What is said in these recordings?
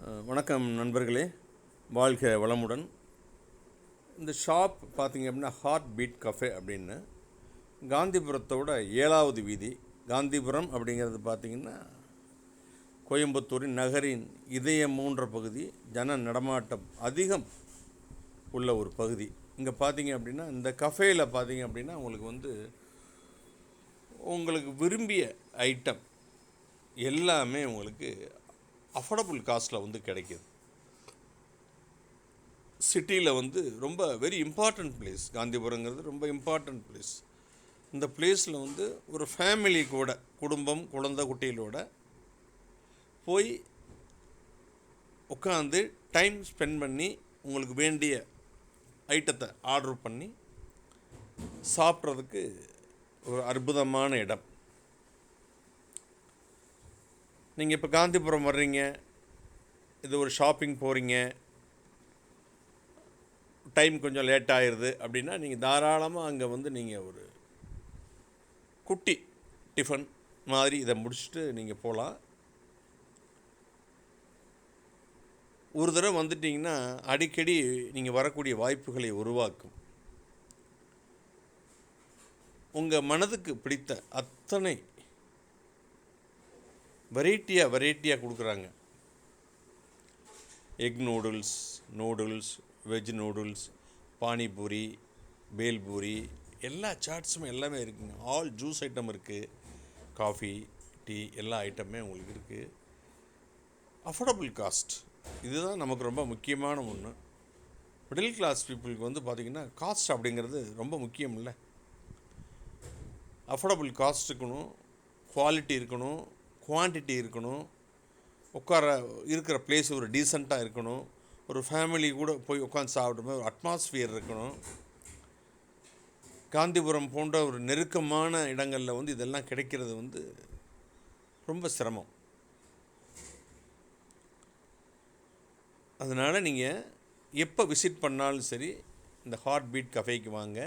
வணக்கம் நண்பர்களே, வாழ்க வளமுடன். இந்த ஷாப் பார்த்திங்க அப்படின்னா ஹார்ட் பீட் கஃபே அப்படின்னு காந்திபுரத்தோட 7வது வீதி. காந்திபுரம் அப்படிங்கிறது பார்த்திங்கன்னா கோயம்புத்தூரின் நகரின் இதயமூன்ற பகுதி, ஜன நடமாட்டம் அதிகம் உள்ள ஒரு பகுதி. இங்கே பார்த்திங்க அப்படின்னா இந்த கஃபேயில் பார்த்திங்க அப்படின்னா உங்களுக்கு விரும்பிய ஐட்டம் எல்லாமே உங்களுக்கு அஃபோர்டபுள் காஸ்ட்டில் கிடைக்கிது. சிட்டியில் ரொம்ப வெரி இம்பார்ட்டண்ட் பிளேஸ். காந்திபுரங்கிறது ரொம்ப இம்பார்ட்டண்ட் பிளேஸ். இந்த பிளேஸில் ஒரு ஃபேமிலி கூட, குடும்பம் குழந்தை குட்டிகளோட போய் உட்காந்து டைம் ஸ்பெண்ட் பண்ணி உங்களுக்கு வேண்டிய ஐட்டத்தை ஆர்டர் பண்ணி சாப்பிட்றதுக்கு ஒரு அற்புதமான இடம். நீங்கள் இப்போ காந்திபுரம் வர்றீங்க, இது ஒரு ஷாப்பிங் போகிறீங்க, டைம் கொஞ்சம் லேட் ஆகிடுது அப்படின்னா நீங்கள் தாராளமாக அங்கே நீங்கள் ஒரு குட்டி டிஃபன் மாதிரி இதை முடிச்சுட்டு நீங்கள் போகலாம். ஒரு தடவை வந்துட்டிங்கன்னா அடிக்கடி நீங்கள் வரக்கூடிய வாய்ப்புகளை உருவாக்கும். உங்கள் மனதுக்கு பிடித்த அத்தனை வெரைட்டியாக கொடுக்குறாங்க. Egg noodles, veg noodles, panipuri, bhelpuri, எல்லா சாட்ஸும் எல்லாமே இருக்குங்க. ஆல் ஜூஸ் ஐட்டம் இருக்குது, காஃபி, டீ எல்லா ஐட்டமே உங்களுக்கு இருக்குது. அஃபோர்டபுள் காஸ்ட், இதுதான் நமக்கு ரொம்ப முக்கியமான ஒன்று. மிடில் கிளாஸ் பீப்புளுக்கு பார்த்திங்கன்னா காஸ்ட் அப்படிங்கிறது ரொம்ப முக்கியம் இல்லை. அஃபோர்டபுள் காஸ்ட் இருக்கணும், குவாலிட்டி இருக்கணும், குவான்டிட்டி இருக்கணும், இருக்கிற பிளேஸ் ஒரு டீசெண்டாக இருக்கணும், ஒரு ஃபேமிலி கூட போய் உட்காந்து சாப்பிடும்போது ஒரு அட்மாஸ்ஃபியர் இருக்கணும். காந்திபுரம் போன்ற ஒரு நெருக்கமான இடங்களில் இதெல்லாம் கிடைக்கிறது ரொம்ப சிரமம். அதனால் நீங்கள் எப்போ விசிட் பண்ணாலும் சரி இந்த ஹார்ட் பீட் கஃபேக்கு வாங்க.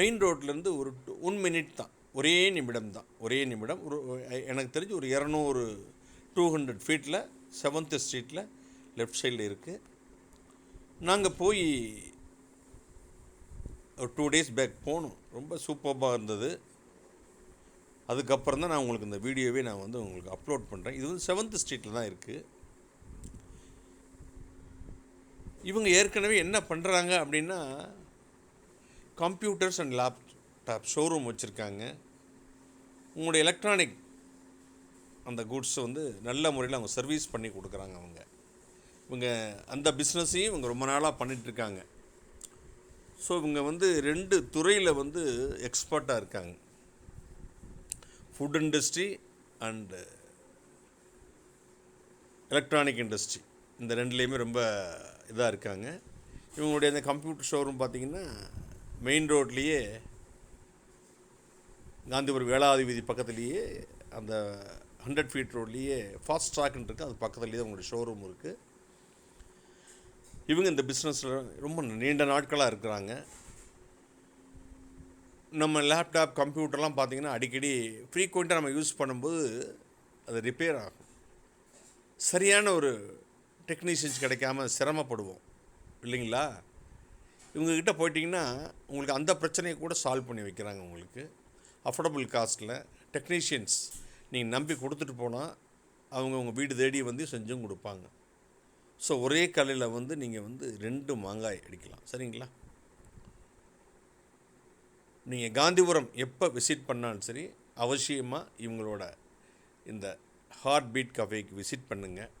மெயின் ரோட்லேருந்து ஒரு 1 மினிட் தான், ஒரே நிமிடம். எனக்கு தெரிஞ்சு ஒரு 200 ஃபீட்டில் 7th ஸ்ட்ரீட்டில் லெஃப்ட் சைடில் இருக்குது. நாங்கள் போய் ஒரு 2 days பேக் போனோம். ரொம்ப சூப்பராக இருந்தது. அதுக்கப்புறம் தான் நான் உங்களுக்கு இந்த வீடியோவே நான் உங்களுக்கு அப்லோட் பண்ணுறேன். இது 7th ஸ்ட்ரீட்டில் தான் இருக்குது. இவங்க ஏற்கனவே என்ன பண்ணுறாங்க அப்படின்னா கம்ப்யூட்டர்ஸ் அண்ட் லேப்டாப் ஷோரூம் வச்சுருக்காங்க. உங்களுடைய எலக்ட்ரானிக் அந்த குட்ஸ் நல்ல முறையில் அவங்க சர்வீஸ் பண்ணி கொடுக்குறாங்க. இவங்க அந்த பிஸ்னஸையும் இவங்க ரொம்ப நாளாக பண்ணிகிட்ருக்காங்க. ஸோ இவங்க 2 துறையில் எக்ஸ்பர்ட்டாக இருக்காங்க. Food industry and electronic industry, இந்த 2லேயுமே ரொம்ப இதாக இருக்காங்க. இவங்களுடைய அந்த கம்ப்யூட்டர் ஷோரூம் பார்த்திங்கன்னா மெயின் ரோட்லேயே, காந்திபுரம் 7வது வீதி பக்கத்துலேயே, அந்த 100 feet ரோட்லேயே ஃபாஸ்ட் ட்ராக்னு இருக்குது, அது பக்கத்துலேயே அவங்களுடைய ஷோரூம் இருக்குது. இவங்க இந்த பிஸ்னஸில் ரொம்ப நீண்ட நாட்களாக இருக்கிறாங்க. நம்ம லேப்டாப் கம்ப்யூட்டர்லாம் பார்த்திங்கன்னா அடிக்கடி ஃப்ரீக்வெண்ட்டாக நம்ம யூஸ் பண்ணும்போது அது ரிப்பேர் ஆகும். சரியான ஒரு டெக்னீஷியன்ஸ் கிடைக்காம சிரமப்படுவோம் இல்லைங்களா? இவங்கக்கிட்ட போயிட்டிங்கன்னா உங்களுக்கு அந்த பிரச்சனையை கூட சால்வ் பண்ணி வைக்கிறாங்க. உங்களுக்கு அஃபோர்டபுள் காஸ்ட்டில் டெக்னீஷியன்ஸ் நீங்கள் நம்பி கொடுத்துட்டு போனால் அவங்க உங்கள் வீடு தேடி செஞ்சும் கொடுப்பாங்க. ஸோ ஒரே கல்லில் நீங்கள் 2 மாங்காய் அடிக்கலாம். சரிங்களா? நீங்கள் காந்திபுரம் எப்போ விசிட் பண்ணாலும் சரி அவசியமாக இவங்களோட இந்த ஹார்ட் பீட் கஃபேக்கு விசிட் பண்ணுங்கள்.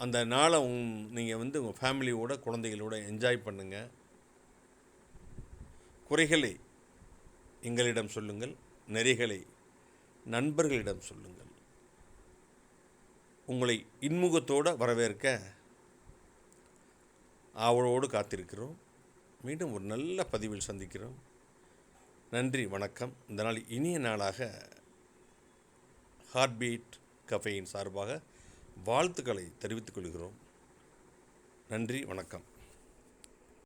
அந்த நாளை நீங்கள் உங்கள் ஃபேமிலியோட குழந்தைகளோட என்ஜாய் பண்ணுங்கள். குறைகளை எங்களிடம் சொல்லுங்கள், நெறிகளை நண்பர்களிடம் சொல்லுங்கள். உங்களை இன்முகத்தோடு வரவேற்க ஆவலோடு காத்திருக்கிறோம். மீண்டும் ஒரு நல்ல பதிவில் சந்திக்கிறோம். நன்றி, வணக்கம். இந்த நாள் இனிய நாளாக ஹார்ட் பீட் கஃபேயின் சார்பாக வாழ்த்துக்களை தெரிவித்துக் கொள்கிறோம். நன்றி, வணக்கம்.